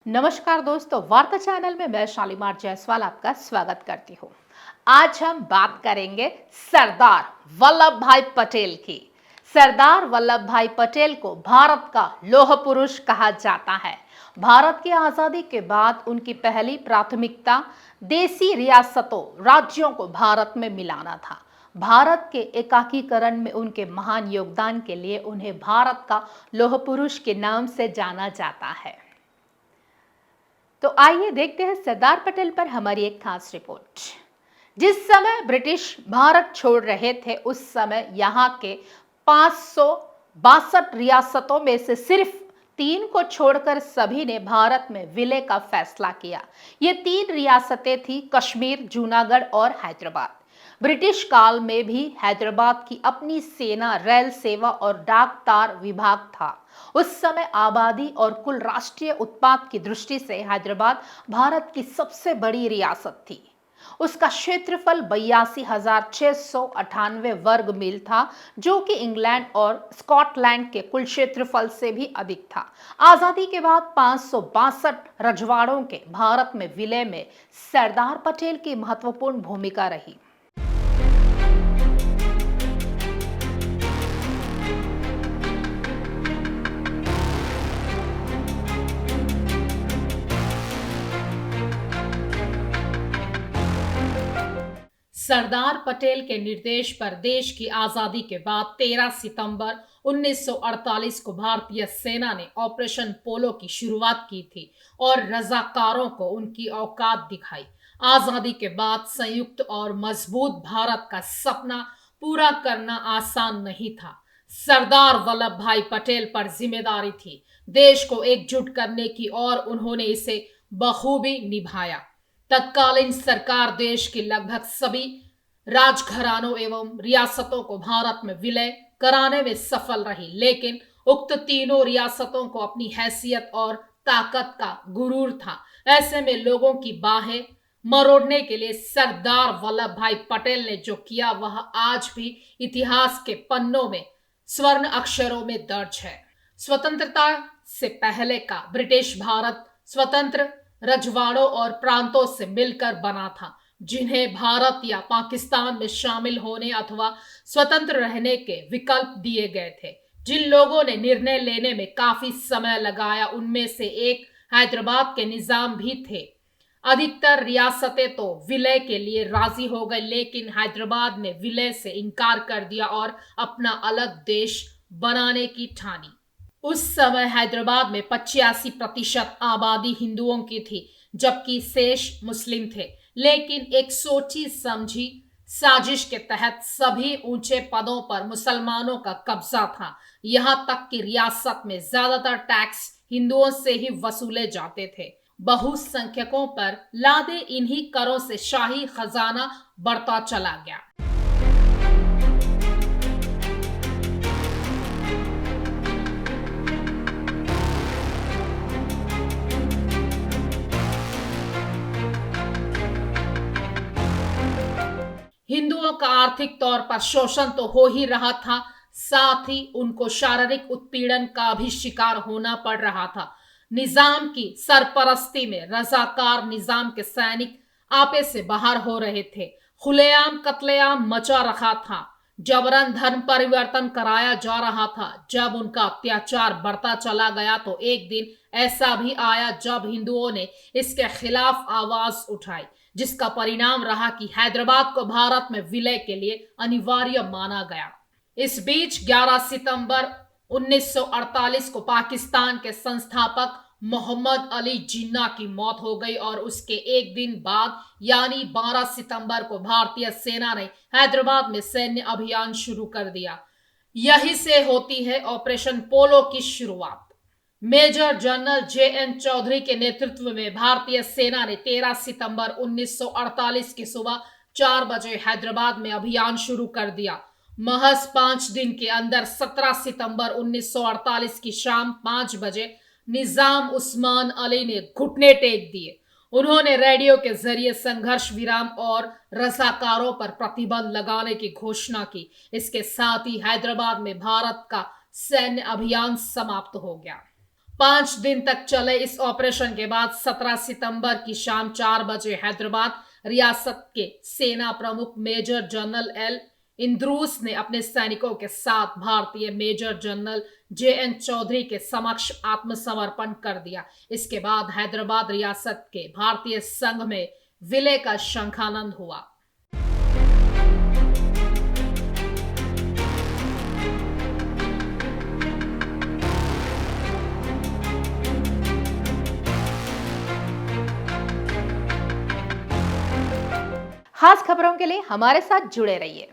नमस्कार दोस्तों, वार्ता चैनल में मैं शालीमार जायसवाल आपका स्वागत करती हूँ। आज हम बात करेंगे सरदार वल्लभ भाई पटेल की। सरदार वल्लभ भाई पटेल को भारत का लौह पुरुष कहा जाता है। भारत की आज़ादी के बाद उनकी पहली प्राथमिकता देसी रियासतों, राज्यों को भारत में मिलाना था। भारत के एकाकीकरण में उनके महान योगदान के लिए उन्हें भारत का लौह पुरुष के नाम से जाना जाता है। तो आइए देखते हैं सरदार पटेल पर हमारी एक खास रिपोर्ट। जिस समय ब्रिटिश भारत छोड़ रहे थे, उस समय यहाँ के 562 रियासतों में से सिर्फ 3 को छोड़कर सभी ने भारत में विलय का फैसला किया। ये 3 रियासतें थी कश्मीर, जूनागढ़ और हैदराबाद। ब्रिटिश काल में भी हैदराबाद की अपनी सेना, रेल सेवा और डाक तार विभाग था। उस समय आबादी और कुल राष्ट्रीय उत्पाद की दृष्टि से हैदराबाद भारत की सबसे बड़ी रियासत थी। उसका क्षेत्रफल 82,698 वर्ग मील था, जो कि इंग्लैंड और स्कॉटलैंड के कुल क्षेत्रफल से भी अधिक था। आजादी के बाद 562 रजवाड़ों के भारत में विलय में सरदार पटेल की महत्वपूर्ण भूमिका रही। सरदार पटेल के निर्देश पर देश की आजादी के बाद 13 सितंबर 1948 को भारतीय सेना ने ऑपरेशन पोलो की शुरुआत की थी और रजाकारों को उनकी औकात दिखाई। आजादी के बाद संयुक्त और मजबूत भारत का सपना पूरा करना आसान नहीं था। सरदार वल्लभ भाई पटेल पर जिम्मेदारी थी देश को एकजुट करने की और उन्होंने इसे बखूबी निभाया। तत्कालीन सरकार देश की लगभग सभी राजघरानों एवं रियासतों को भारत में विलय कराने में सफल रही, लेकिन उक्त तीनों रियासतों को अपनी हैसियत और ताकत का गुरूर था। ऐसे में लोगों की बाहें मरोड़ने के लिए सरदार वल्लभ भाई पटेल ने जो किया, वह आज भी इतिहास के पन्नों में स्वर्ण अक्षरों में दर्ज है। स्वतंत्रता से पहले का ब्रिटिश भारत स्वतंत्र रजवाड़ों और प्रांतों से मिलकर बना था, जिन्हें भारत या पाकिस्तान में शामिल होने अथवा स्वतंत्र रहने के विकल्प दिए गए थे। जिन लोगों ने निर्णय लेने में काफी समय लगाया, उनमें से एक हैदराबाद के निजाम भी थे। अधिकतर रियासतें तो विलय के लिए राजी हो गए, लेकिन हैदराबाद ने विलय से इनकार कर दिया और अपना अलग देश बनाने की ठानी। उस समय हैदराबाद में 85% आबादी हिंदुओं की थी, जबकि शेष मुस्लिम थे। लेकिन एक सोची समझी साजिश के तहत सभी ऊंचे पदों पर मुसलमानों का कब्जा था। यहां तक कि रियासत में ज्यादातर टैक्स हिंदुओं से ही वसूले जाते थे। बहुसंख्यकों पर लादे इन्हीं करों से शाही खजाना बढ़ता चला गया। हिंदुओं का आर्थिक तौर पर शोषण तो हो ही रहा था, साथ ही उनको शारीरिक उत्पीड़न का भी शिकार होना पड़ रहा था। निजाम की सरपरस्ती में रजाकार निजाम के सैनिक आपे से बाहर हो रहे थे। खुलेआम कत्लेआम मचा रखा था। जबरन धर्म परिवर्तन कराया जा रहा था। जब उनका अत्याचार बढ़ता चला गया, तो एक दिन ऐसा भी आया जब हिंदुओं ने इसके खिलाफ आवाज उठाई, जिसका परिणाम रहा कि हैदराबाद को भारत में विलय के लिए अनिवार्य माना गया। इस बीच 11 सितंबर 1948 को पाकिस्तान के संस्थापक मोहम्मद अली जिन्ना की मौत हो गई और उसके एक दिन बाद यानी 12 सितंबर को भारतीय सेना ने हैदराबाद में सैन्य अभियान शुरू कर दिया। यही से होती है ऑपरेशन पोलो की शुरुआत। Major general JN. चौधरी के नेतृत्व में भारतीय सेना ने 13 सितंबर 1948 की सुबह 4 बजे हैदराबाद में अभियान शुरू कर दिया। महज 5 दिन के अंदर 17 सितंबर 1948 की शाम 5 बजे निजाम उस्मान अली ने घुटने टेक दिए। उन्होंने रेडियो के जरिए संघर्ष विराम और रजाकारों पर प्रतिबंध लगाने की घोषणा की। इसके साथ ही हैदराबाद में भारत का सैन्य अभियान समाप्त हो गया। 5 दिन तक चले इस ऑपरेशन के बाद 17 सितंबर की शाम 4 बजे हैदराबाद रियासत के सेना प्रमुख मेजर जनरल एल इंद्रूस ने अपने सैनिकों के साथ भारतीय मेजर जनरल JN चौधरी के समक्ष आत्मसमर्पण कर दिया। इसके बाद हैदराबाद रियासत के भारतीय संघ में विलय का शंखानंद हुआ। खास खबरों के लिए हमारे साथ जुड़े रहिए।